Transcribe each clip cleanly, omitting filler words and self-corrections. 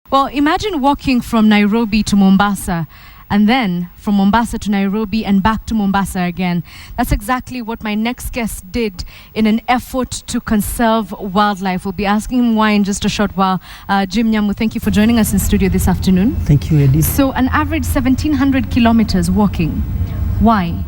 Well, imagine walking from Nairobi to Mombasa and then from Mombasa to Nairobi and back to Mombasa again. That's exactly what my next guest did in an effort to conserve wildlife. We'll be asking him why in just a short while. Jim Nyamu, thank you for joining us in studio this afternoon. Thank you, Edith. So an average 1,700 kilometers walking. Why?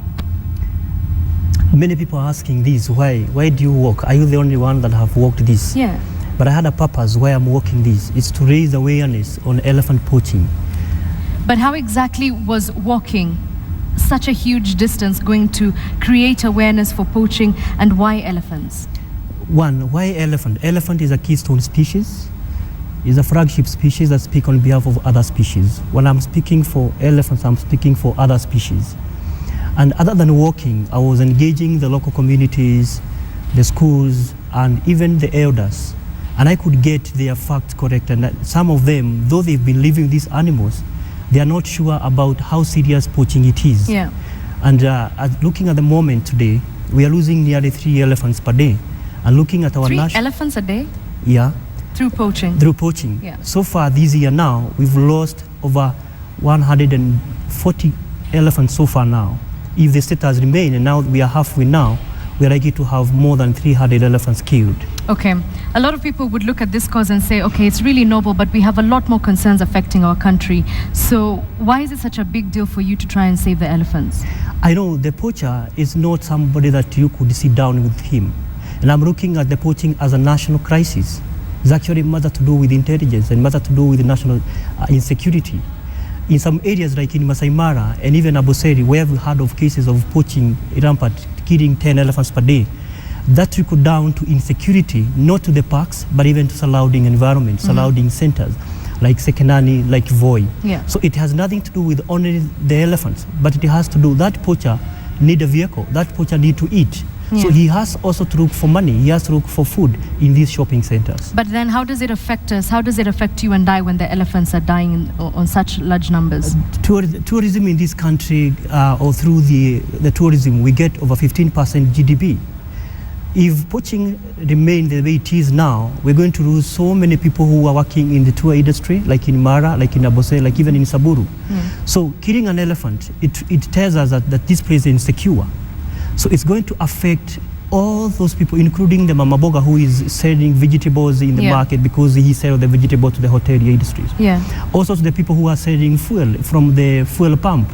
Many people are asking this, why? Why do you walk? Are you the only one that have walked this? Yeah. But I had a purpose why I'm walking this. It's to raise awareness on elephant poaching. But how exactly was walking such a huge distance going to create awareness for poaching, and why elephants? One, why elephant? Elephant is a keystone species. It's a flagship species that speaks on behalf of other species. When I'm speaking for elephants, I'm speaking for other species. And other than walking, I was engaging the local communities, the schools, and even the elders. And I could get their facts correct. And some of them, though they've been living these animals, they are not sure about how serious poaching it is. Yeah. And looking at the moment today, we are losing nearly 3 elephants per day. And looking at our 3 elephants a day? Yeah. Through poaching? Through poaching. Yeah. So far this year now, we've lost over 140 elephants so far now. If the status remains, and now we are halfway now, we are likely to have more than 300 elephants killed. Okay. A lot of people would look at this cause and say, okay, it's really noble, but we have a lot more concerns affecting our country. So why is it such a big deal for you to try and save the elephants? I know the poacher is not somebody that you could sit down with him. And I'm looking at the poaching as a national crisis. It's actually matter to do with intelligence and matter to do with national insecurity. In some areas like in Masai Mara and even Amboseli, where we've heard of cases of poaching rampant, killing 10 elephants per day, that trickled down to insecurity, not to the parks, but even to surrounding environments, surrounding centers, like Sekenani, like Voi. Yeah. So it has nothing to do with only the elephants, but it has to do, that poacher need a vehicle, that poacher need to eat. Yeah. So he has also to look for money, he has to look for food in these shopping centers. But then how does it affect us? How does it affect you and I when the elephants are dying on such large numbers? Tourism in this country, or through the tourism, we get over 15% GDP. If poaching remains the way it is now, we're going to lose so many people who are working in the tour industry, like in Mara, like in Amboseli, like even in Samburu. So killing an elephant, it tells us that this place is insecure. So it's going to affect all those people, including the Mama Boga who is selling vegetables in the market because he sells the vegetable to the hotel industries. Yeah. Also to the people who are selling fuel from the fuel pump.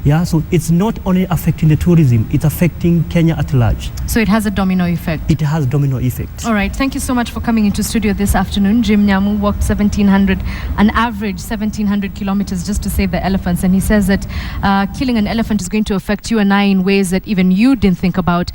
Yeah, so it's not only affecting the tourism, it's affecting Kenya at large. So it has a domino effect. It has domino effect. All right, thank you so much for coming into studio this afternoon. Jim Nyamu walked 1,700, an average 1,700 kilometers just to save the elephants. And he says that killing an elephant is going to affect you and I in ways that even you didn't think about.